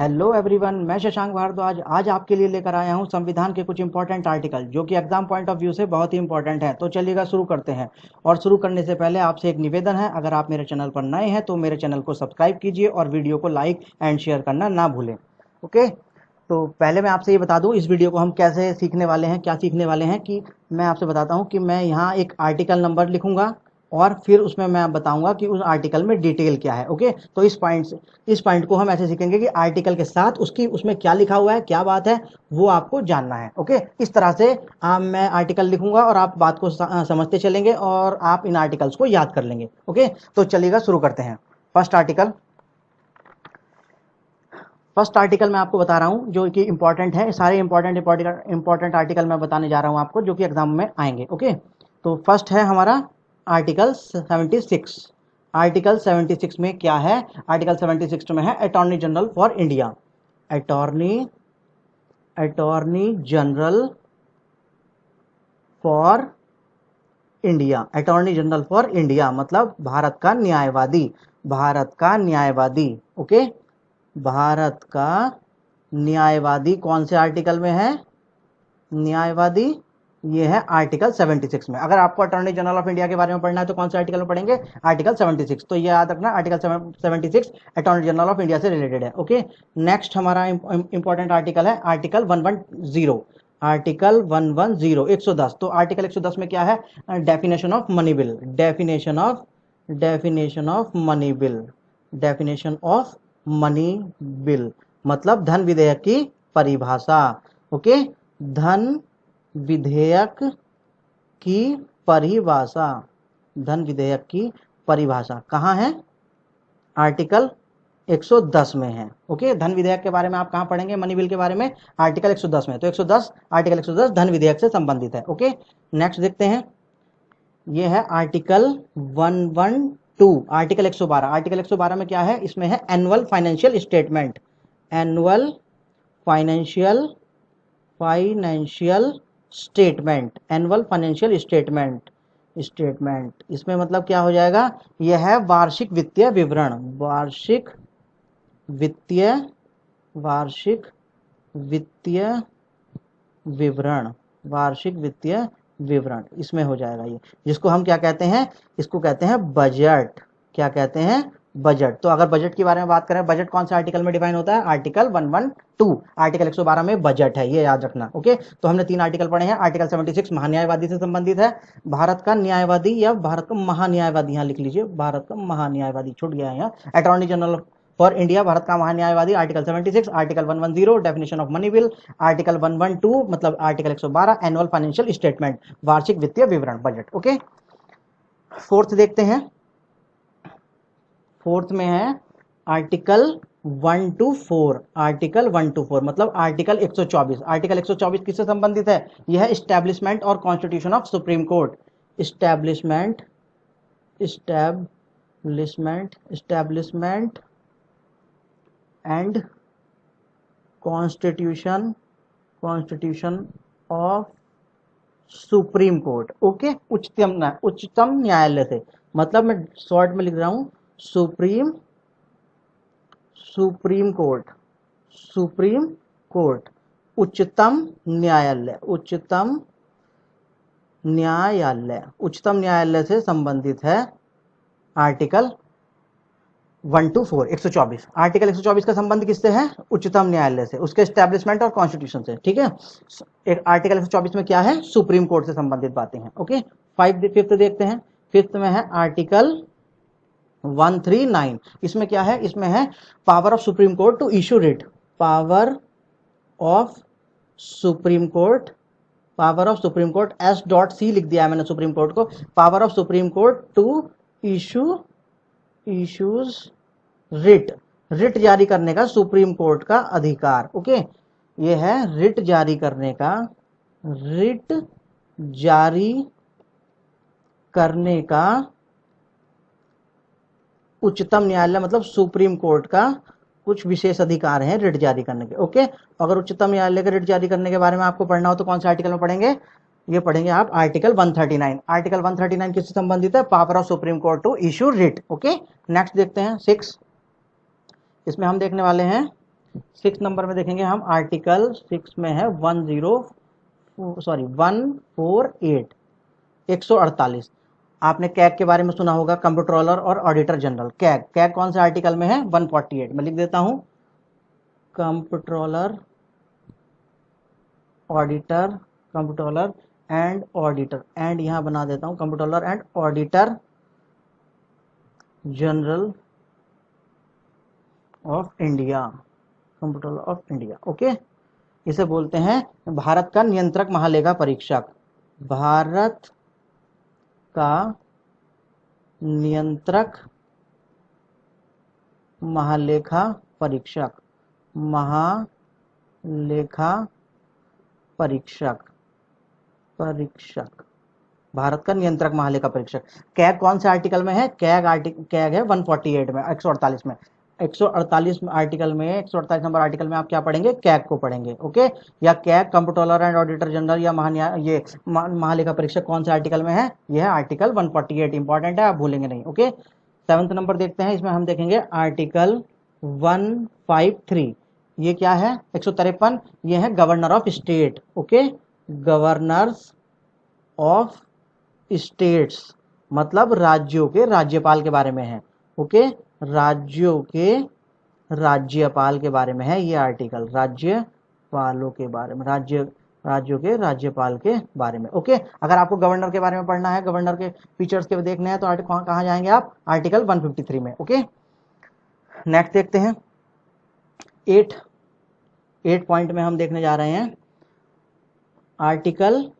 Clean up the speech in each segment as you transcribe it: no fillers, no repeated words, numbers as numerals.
Hello everyone, मैं शशांक भारद्वाज आज आपके लिए लेकर आया हूं संविधान के कुछ इंपॉर्टेंट आर्टिकल जो कि एग्जाम पॉइंट ऑफ व्यू से बहुत ही इंपॉर्टेंट है। तो चलिएगा शुरू करते हैं। और शुरू करने से पहले आपसे एक निवेदन है, अगर आप मेरे चैनल पर नए हैं तो मेरे चैनल को सब्सक्राइब कीजिए और वीडियो को लाइक एंड शेयर करना ना भूलें। ओके, तो पहले मैं आपसे ये बता दूं इस वीडियो को हम कैसे सीखने वाले हैं। क्या सीखने वाले हैं कि मैं आपसे बताता हूं कि मैं यहाँ एक आर्टिकल नंबर लिखूंगा और फिर उसमें मैं बताऊंगा कि उस आर्टिकल में डिटेल क्या है। ओके, तो इस पॉइंट को हम ऐसे सीखेंगे कि आर्टिकल के साथ उसकी उसमें क्या लिखा हुआ है, क्या बात है, वो आपको जानना है। ओके, इस तरह से मैं आर्टिकल लिखूंगा और आप बात को समझते चलेंगे और आप इन आर्टिकल्स को याद कर लेंगे। ओके, तो चलिएगा शुरू करते हैं। फर्स्ट आर्टिकल मैं आपको बता रहा हूं जो कि इंपॉर्टेंट है। सारे इंपॉर्टेंट आर्टिकल मैं बताने जा रहा हूं आपको जो कि एग्जाम में आएंगे। ओके, तो फर्स्ट है हमारा आर्टिकल 76। आर्टिकल 76 में क्या है? आर्टिकल 76 में है attorney general for India. Attorney general for India. Attorney general for India मतलब भारत का न्यायवादी। भारत का न्यायवादी। ओके, भारत का न्यायवादी कौन से आर्टिकल में है? न्यायवादी ये है आर्टिकल 76 में। अगर आपको अटॉर्नी जनरल ऑफ इंडिया के बारे में पढ़ना है तो कौन से आर्टिकल में पढ़ेंगे? आर्टिकल 76। तो ये याद रखना, article 76 attorney general of India से रिलेटेड है। ओके, नेक्स्ट हमारा इंपॉर्टेंट आर्टिकल है आर्टिकल 110। आर्टिकल 110 110। तो आर्टिकल 110 में क्या है? Definition of money bill. Definition of money bill. Definition of money bill मतलब धन विधेयक की परिभाषा। ओके, धन विधेयक की परिभाषा। धन विधेयक की परिभाषा कहाँ है? आर्टिकल 110 में है। ओके, धन विधेयक के बारे में आप कहाँ पढ़ेंगे? मनी बिल के बारे में आर्टिकल 110 में। तो 110 आर्टिकल 110 धन विधेयक से संबंधित है। ओके, नेक्स्ट देखते हैं। ये है आर्टिकल 112। आर्टिकल 112। आर्टिकल 112 में क्या है? इसमें है annual financial statement. Annual financial statement. Annual financial statement इसमें मतलब क्या हो जाएगा? यह है वार्षिक वित्तीय विवरण। वार्षिक वित्तीय विवरण। वार्षिक वित्तीय विवरण इसमें हो जाएगा ये, जिसको हम क्या कहते हैं? इसको कहते हैं बजट। क्या कहते हैं? बजट। तो अगर बजट के बारे में बात करें, बजट कौन से आर्टिकल में डिफाइन होता है? आर्टिकल 112। आर्टिकल 112 में बजट है, ये याद रखना। ओके, तो हमने 3 आर्टिकल पढ़े हैं। आर्टिकल 76 महान्यायवादी से संबंधित है। भारत का न्यायवादी या भारत का महान्यायवादी, यहाँ लिख लीजिए, भारत का महान्यायवादी छूट गया है यहाँ। Attorney general for India Bharat का महान्यायवादी article 76। Article 110 definition of money bill. Article 112 मतलब आर्टिकल 112 एनुअल फाइनेंशियल स्टेटमेंट वार्षिक वित्तीय विवरण, बजट। ओके, फोर्थ देखते हैं। फोर्थ में है आर्टिकल 124। आर्टिकल 124 मतलब आर्टिकल 124। आर्टिकल 124 किससे संबंधित है? यह है इस्टेब्लिशमेंट और constitution of supreme court. Establishment and constitution of supreme court. Okay, उच्चतम न्यायालय से मतलब मैं शॉर्ट में लिख रहा हूं सुप्रीम कोर्ट। उच्चतम न्यायालय से संबंधित है आर्टिकल 124 124। आर्टिकल 124 का संबंध किससे है? उच्चतम न्यायालय से, उसके एस्टेब्लिशमेंट और कॉन्स्टिट्यूशन से। ठीक है, एक आर्टिकल 124 में क्या है? सुप्रीम कोर्ट से संबंधित बातें हैं। ओके, फिफ्थ देखते हैं। फिफ्थ में है आर्टिकल 139। इसमें क्या है? इसमें है power of supreme court to issue writ. Power of supreme court S.C लिख दिया है मैंने सुप्रीम कोर्ट को। Power of supreme court to issues writ जारी करने का सुप्रीम कोर्ट का अधिकार। ओके, ये है रिट जारी करने का उच्चतम न्यायालय मतलब सुप्रीम कोर्ट का कुछ विशेष अधिकार हैं रिट जारी करने के। ओके, अगर उच्चतम न्यायालय के रिट जारी करने के बारे में आपको पढ़ना हो तो कौन से आर्टिकल में पढ़ेंगे? ये पढ़ेंगे आप आर्टिकल 139। आर्टिकल 139 किससे संबंधित है? Power of supreme court to issue writ. Okay, next देखते हैं 6। इसमें हम देखने वाले हैं 6 नंबर में देखेंगे हम, आर्टिकल 6 में है 148, 148। आपने कैग के बारे में सुना होगा, कंप्ट्रोलर और ऑडिटर जनरल। कैग कैग कौन से आर्टिकल में है? 148 में। लिख देता हूं, comptroller auditor, comptroller and auditor, and यहां बना देता हूं comptroller and auditor general of India, comptroller of India. Okay, इसे बोलते हैं भारत का नियंत्रक महालेखा परीक्षक। भारत का नियंत्रक महालेखा परीक्षक, महालेखा परीक्षक, भारत का नियंत्रक महालेखा परीक्षक। कैग कौन से आर्टिकल में है? कैग है 148 में, 148 में। 148 आर्टिकल में, 148 नंबर आर्टिकल में आप क्या पढ़ेंगे? कैग को पढ़ेंगे। ओके, या CAG comptroller and auditor general या महालेखा परीक्षक कौन से आर्टिकल में है? यह है आर्टिकल 148। इंपॉर्टेंट है, आप भूलेंगे नहीं। ओके, 7th नंबर देखते हैं, इसमें हम देखेंगे आर्टिकल 153। ये क्या है? 153, ये है governor of state. Okay, governors of states मतलब राज्यों के राज्यपाल के बारे में है। ओके, राज्यों के राज्यपाल के बारे में है ये आर्टिकल, राज्यपालों के बारे में, राज्यों के राज्यपाल के बारे में। ओके, अगर आपको गवर्नर के बारे में पढ़ना है, गवर्नर के फीचर्स के देखने हैं, तो कहाँ जाएंगे आप? आर्टिकल 153 में। ओके, नेक्स्ट देखते हैं 8 पॉइंट में हम देखने जा रहे हैं आर्टिकल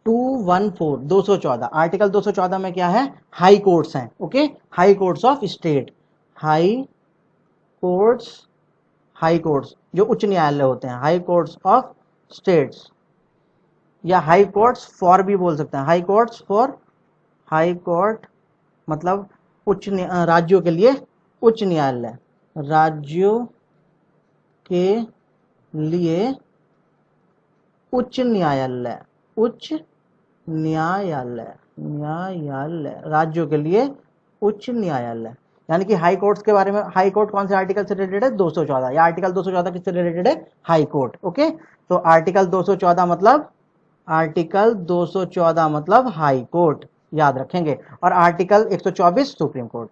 214 आर्टिकल 214 में क्या है? हाई कोर्ट्स हैं। Okay, high courts of state, high courts जो उच्च न्यायालय होते हैं, हाई कोर्ट्स ऑफ स्टेट्स, या हाई कोर्ट्स फॉर भी बोल सकते हैं। High courts for, high court मतलब उच्च राज्यों के लिए उच्च न्यायालय, राज्यों के लिए उच्च न्यायालय, उच्च न्यायालय, राज्यों के लिए उच्च न्यायालय। यानी कि हाई कोर्ट्स के बारे में, हाई कोर्ट कौन से आर्टिकल से रिलेटेड है? 214, या आर्टिकल 214 किससे रिलेटेड है? High court. ओके, तो आर्टिकल 214 मतलब, आर्टिकल 214 मतलब हाई कोर्ट, याद रखेंगे। और article 124 supreme court.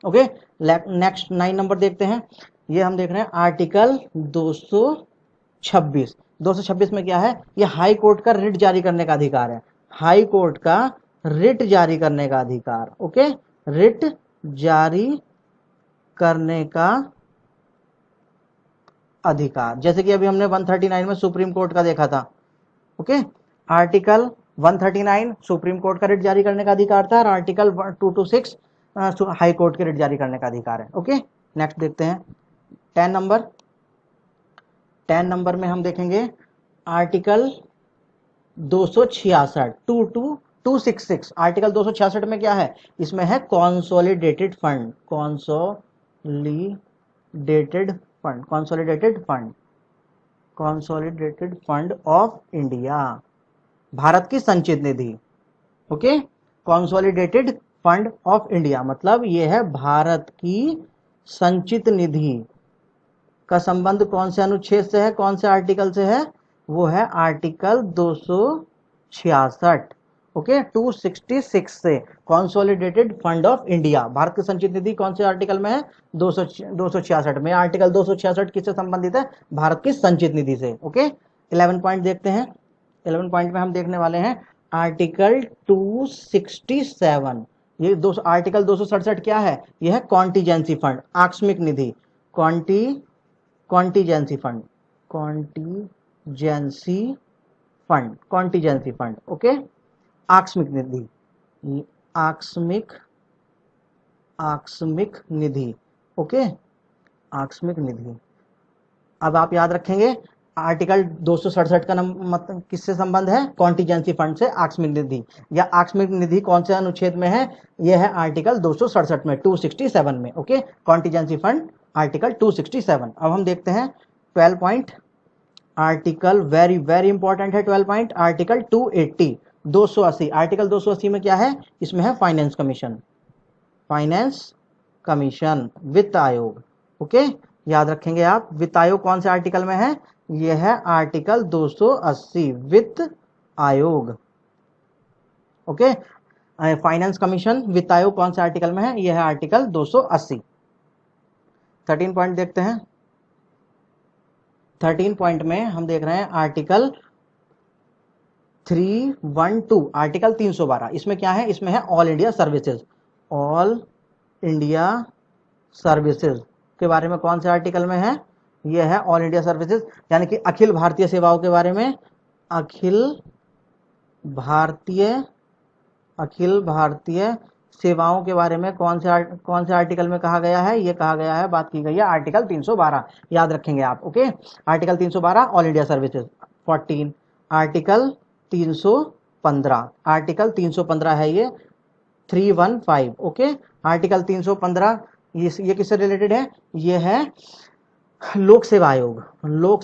Okay, next 9 number देखते हैं। ये हम देख रहे हैं आर्टिकल 226 में क्या है? ये हाई कोर्ट का रिट जारी करने का अधिकार है, हाई कोर्ट का रिट जारी करने का अधिकार। ओके, रिट जारी करने का अधिकार, जैसे कि अभी हमने 139 में सुप्रीम कोर्ट का देखा था। ओके, आर्टिकल 139 सुप्रीम कोर्ट का रिट जारी करने का अधिकार था, और आर्टिकल 226 हाई कोर्ट के रिट जारी करने का अधिकार है। ओके, नेक्स्ट देखते हैं 10 नंबर में हम देखेंगे आर्टिकल 266, 266 आर्टिकल 266 में क्या है? इसमें है consolidated fund, consolidated fund of India, Bharat की संचित निधि। Okay, consolidated fund of India मतलब ये है भारत की संचित निधि का संबंध कौन से अनुच्छेद से है, कौन से आर्टिकल से है? वो है आर्टिकल 266। ओके, 266 से consolidated fund of India, Bharat की संचित निधि कौन से आर्टिकल में है? 266 में। आर्टिकल 266 किससे संबंधित है? भारत की संचित निधि से। ओके, 11 पॉइंट देखते हैं। 11 पॉइंट में हम देखने वाले हैं आर्टिकल 267। ये आर्टिकल 267 क्या है? यह है कॉन्टीजेंसी फंड, आकस्मिक निधि, कॉन्टीजेंसी फंड। ओके, आकस्मिक निधि, आकस्मिक निधि। ओके, आकस्मिक निधि। अब आप याद रखेंगे आर्टिकल 267 का मतलब किससे संबंध है? कॉन्टीजेंसी फंड से आकस्मिक निधि, या आकस्मिक निधि कौन से अनुच्छेद में है? यह है आर्टिकल 267 में, 267 में। Okay, contingency fund article 267। अब हम देखते हैं 12 point, article very very important है 12 पॉइंट, आर्टिकल 280, 280। आर्टिकल 280 में क्या है? इसमें है फाइनेंस कमीशन, वित्त आयोग। ओके, याद रखेंगे आप। वित्त आयोग कौन से आर्टिकल में है? यह है आर्टिकल 280 वित्त आयोग। ओके, फाइनेंस कमीशन वित्त आयोग कौन से आर्टिकल में है? यह है आर्टिकल 280। 13 पॉइंट देखते हैं। 13 पॉइंट में हम देख रहे हैं आर्टिकल 312, आर्टिकल 312। इसमें क्या है? इसमें है all India services. All India services के बारे में कौन से आर्टिकल में है? यह है ऑल इंडिया सर्विसेज, यानी कि अखिल भारतीय सेवाओं के बारे में। अखिल भारतीय सेवाओं के बारे में कौन से आर्टिकल में कहा गया है? ये कहा गया है, बात की गई है आर्टिकल 312। याद रखेंगे आप। Okay, article 312 all India services. 14 article 315, article 315 है ये, 315। ओके, आर्टिकल 315 ये किससे रिलेटेड है? ये है लोक सेवा आयोग। लोक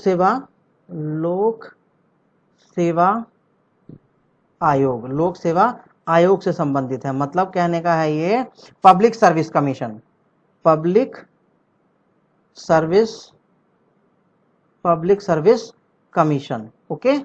सेवा आयोग से संबंधित है। मतलब कहने का है ये public service commission. Public service commission. Okay,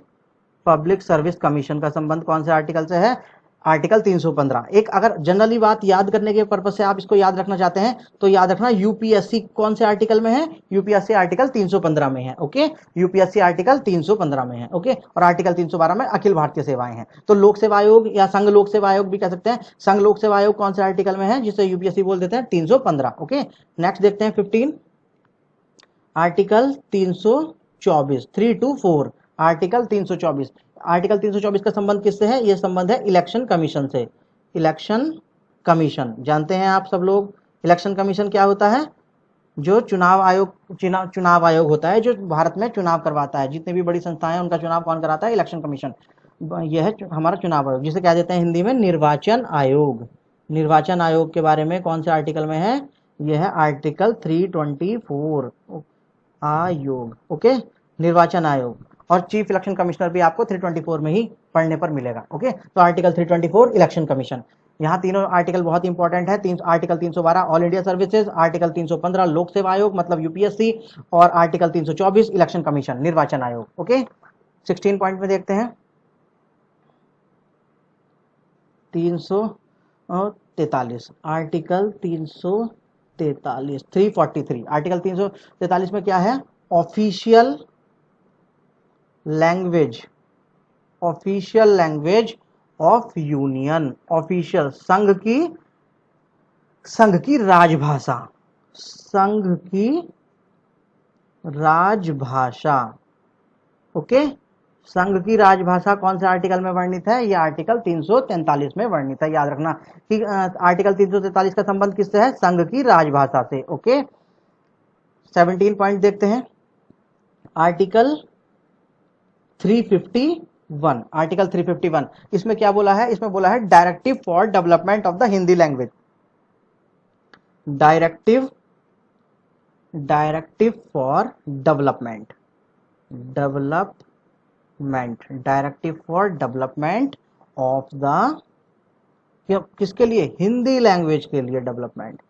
public service commission का संबंध कौन से आर्टिकल से है? आर्टिकल 315। एक अगर जनरली बात याद करने के पर्पज से आप इसको याद रखना चाहते हैं तो याद रखना, यूपीएससी कौन से आर्टिकल में है? यूपीएससी आर्टिकल 315 में है। ओके, यूपीएससी आर्टिकल 315 में है। ओके, और आर्टिकल 312 में अखिल भारतीय सेवाएं हैं। तो लोक सेवा आयोग या संघ लोक सेवा आयोग भी कह सकते हैं। संघ लोक सेवा आयोग कौन से आर्टिकल में है जिसे यूपीएससी बोल देते हैं? 315। ओके, नेक्स्ट देखते हैं 15 आर्टिकल 324, 324 आर्टिकल 324। आर्टिकल 324 का संबंध किससे है? यह संबंध है इलेक्शन कमीशन से। इलेक्शन कमीशन जानते हैं आप सब लोग। इलेक्शन कमीशन क्या होता है? जो चुनाव आयोग होता है, जो भारत में चुनाव करवाता है। जितनी भी बड़ी संस्थाएं हैं उनका चुनाव कौन कराता है? Election commission. यह है हमारा चुनाव आयोग, जिसे कह देते हैं हिंदी में निर्वाचन आयोग। निर्वाचन आयोग के बारे में कौन से आर्टिकल में है? यह है आर्टिकल 324 आयोग। ओके, निर्वाचन आयोग। और चीफ इलेक्शन कमिश्नर भी आपको 324 में ही पढ़ने पर मिलेगा। ओके, तो आर्टिकल 324 इलेक्शन कमीशन। यहाँ तीनों आर्टिकल बहुत इंपॉर्टेंट है। Article 312 all India services, article 315 लोक सेवा आयोग मतलब यूपीएससी, और आर्टिकल 324 इलेक्शन कमीशन निर्वाचन आयोग। ओके, 16 पॉइंट में देखते हैं 343, आर्टिकल 343, 343। आर्टिकल 343 में क्या है? Official language of union. Official संघ की राजभाषा। ओके, संघ की राजभाषा कौन से आर्टिकल में वर्णित है? यह आर्टिकल 343 में वर्णित है। याद रखना कि आर्टिकल 343 का संबंध किससे है? संघ की राजभाषा से। ओके, 17 पॉइंट देखते हैं। आर्टिकल 351, आर्टिकल 351 इसमें क्या बोला है? इसमें बोला है directive for development of the Hindi language. Directive for development directive for development of the, किसके लिए? हिंदी लैंग्वेज के लिए डेवलपमेंट,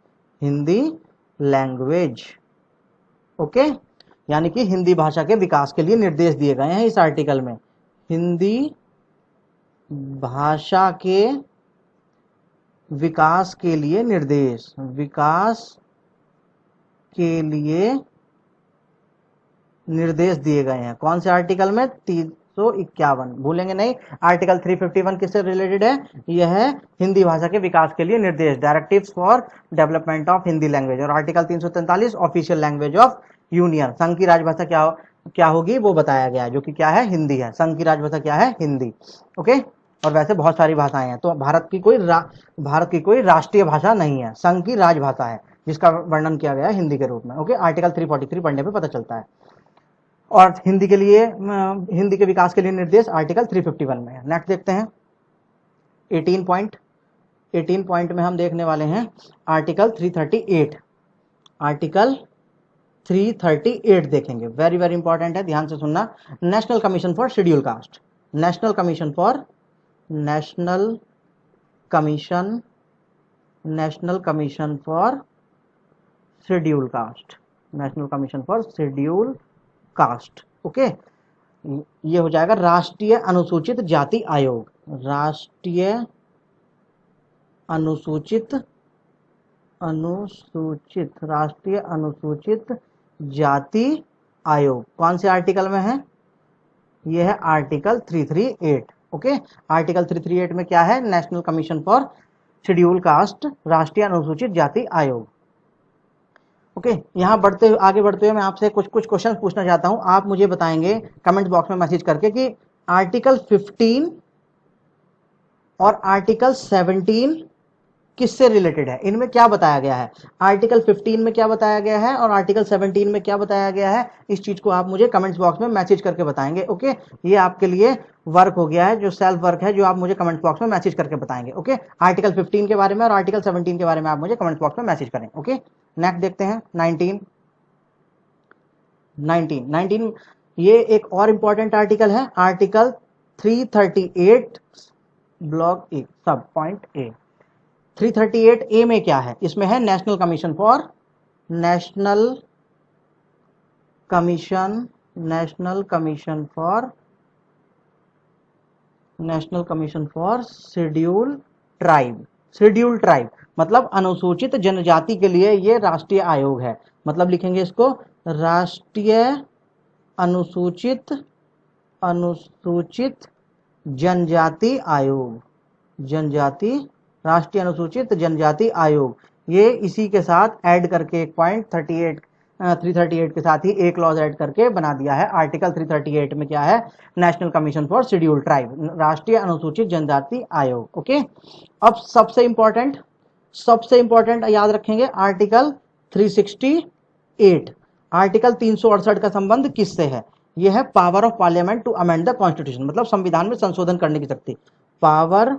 हिंदी लैंग्वेज। ओके, यानी कि हिंदी भाषा के विकास के लिए निर्देश दिए गए हैं इस आर्टिकल में। हिंदी भाषा के विकास के लिए निर्देश दिए गए हैं। कौन से आर्टिकल में? 351, भूलेंगे नहीं। आर्टिकल 351 किससे रिलेटेड है? यह है हिंदी भाषा के विकास के लिए निर्देश, directives for development of Hindi language. और article 343 official language of union. संघ की राजभाषा क्या होगी वो बताया गया है, जो कि क्या है? हिंदी है। संघ की राजभाषा क्या है? हिंदी। ओके, और वैसे बहुत सारी भाषाएं हैं, तो भारत की कोई राष्ट्रीय भाषा नहीं है, संघ की राजभाषा है जिसका वर्णन किया गया है हिंदी के रूप में। ओके, आर्टिकल 343 पढ़ने पे पता चलता है। और हिंदी के विकास के लिए निर्देश आर्टिकल 351 में है। नेक्स्ट देखते हैं 18 पॉइंट। 18 पॉइंट में हम देखने वाले हैं आर्टिकल 338। आर्टिकल 338 देखेंगे, वेरी वेरी इंपॉर्टेंट है, ध्यान से सुनना। National commission for schedule caste. National commission for schedule caste. National commission for schedule caste. Okay, ये हो जाएगा राष्ट्रीय अनुसूचित जाति आयोग, राष्ट्रीय अनुसूचित राष्ट्रीय अनुसूचित जाति आयोग। कौन से आर्टिकल में है? ये है आर्टिकल 338। ओके, आर्टिकल 338 में क्या है? National commission for schedule caste, राष्ट्रीय अनुसूचित जाति आयोग। ओके, यहाँ आगे बढ़ते हुए मैं आपसे कुछ क्वेश्चन पूछना चाहता हूं। आप मुझे बताएंगे कमेंट बॉक्स में मैसेज करके कि आर्टिकल 15 और आर्टिकल 17 किससे रिलेटेड है, इनमें क्या बताया गया है? आर्टिकल 15 में क्या बताया गया है और आर्टिकल 17 में क्या बताया गया है? इस चीज को आप मुझे कमेंट्स बॉक्स में मैसेज करके बताएंगे। ओके, ये आपके लिए वर्क हो गया है, जो सेल्फ वर्क है, जो आप मुझे कमेंट बॉक्स में मैसेज करके बताएंगे। ओके, आर्टिकल 15 के बारे में और आर्टिकल 17 के बारे में आप मुझे कमेंट बॉक्स में मैसेज करें। ओके, नेक्स्ट देखते हैं 19 ये एक और इंपॉर्टेंट आर्टिकल है, आर्टिकल 338 ब्लॉक ए सब पॉइंट ए। 338 ए में क्या है? इसमें है national commission for schedule tribe मतलब अनुसूचित जनजाति के लिए ये राष्ट्रीय आयोग है। मतलब लिखेंगे इसको राष्ट्रीय अनुसूचित जनजाति आयोग, राष्ट्रीय अनुसूचित जनजाति आयोग। ये इसी के साथ ऐड करके एक पॉइंट 338 के साथ ही एक क्लॉज ऐड करके बना दिया है। आर्टिकल 338 में क्या है? National commission for schedule tribe, राष्ट्रीय अनुसूचित जनजाति आयोग। ओके, अब सबसे इंपॉर्टेंट याद रखेंगे आर्टिकल 368। आर्टिकल 368 का संबंध किससे है? यह है power of parliament to amend the constitution, मतलब संविधान में संशोधन करने की शक्ति। Power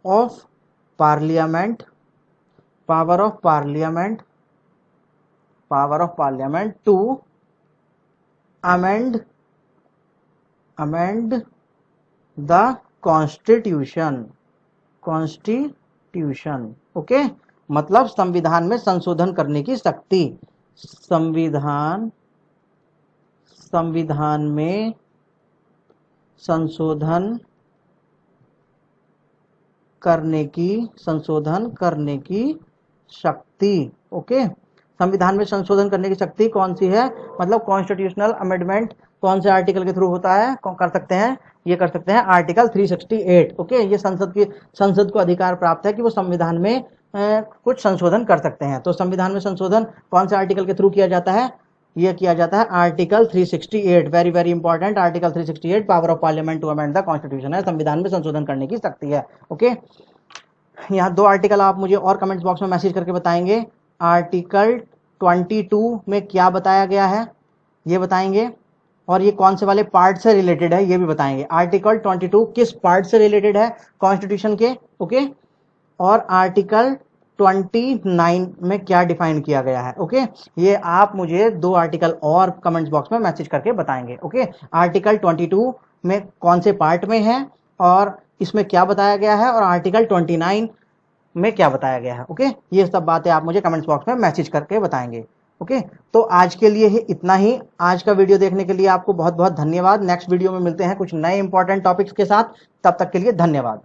of parliament to amend the constitution. Okay, मतलब संविधान में संशोधन करने की शक्ति। संविधान में संशोधन करने की शक्ति। ओके, संविधान में संशोधन करने की शक्ति कौन सी है? मतलब कॉन्स्टिट्यूशनल अमेंडमेंट कौन से आर्टिकल के थ्रू होता है? कर सकते हैं, ये कर सकते हैं आर्टिकल 368। ओके, ये संसद को अधिकार प्राप्त है कि वो संविधान में कुछ संशोधन कर सकते हैं। तो संविधान में संशोधन कौन से आर्टिकल के थ्रू किया जाता है? ये किया जाता है article 368। Very very important, article 368 power of parliament to amend the constitution है, संविधान में संशोधन करने की शक्ति है। ओके, यहाँ 2 आर्टिकल आप मुझे और कमेंट्स बॉक्स में मैसेज करके बताएंगे। आर्टिकल 22 में क्या बताया गया है ये बताएंगे, और ये कौन से वाले पार्ट से रिलेटेड है ये भी बताएंगे। आर्टिकल 22 किस पार्ट से रिलेटेड है कॉन्स्टिट्यूशन के? ओके, और आर्टिकल 29 में क्या डिफाइन किया गया है? ओके, ये आप मुझे 2 आर्टिकल और कमेंट्स बॉक्स में मैसेज करके बताएंगे। ओके, आर्टिकल 22 में कौन से पार्ट में है और इसमें क्या बताया गया है, और आर्टिकल 29 में क्या बताया गया है। ओके, ये सब बातें आप मुझे कमेंट्स बॉक्स में मैसेज करके बताएंगे। ओके, तो आज के लिए इतना ही। आज का वीडियो देखने के लिए आपको बहुत बहुत धन्यवाद। नेक्स्ट वीडियो में मिलते हैं कुछ नए इंपॉर्टेंट टॉपिक्स के साथ, तब तक के लिए धन्यवाद।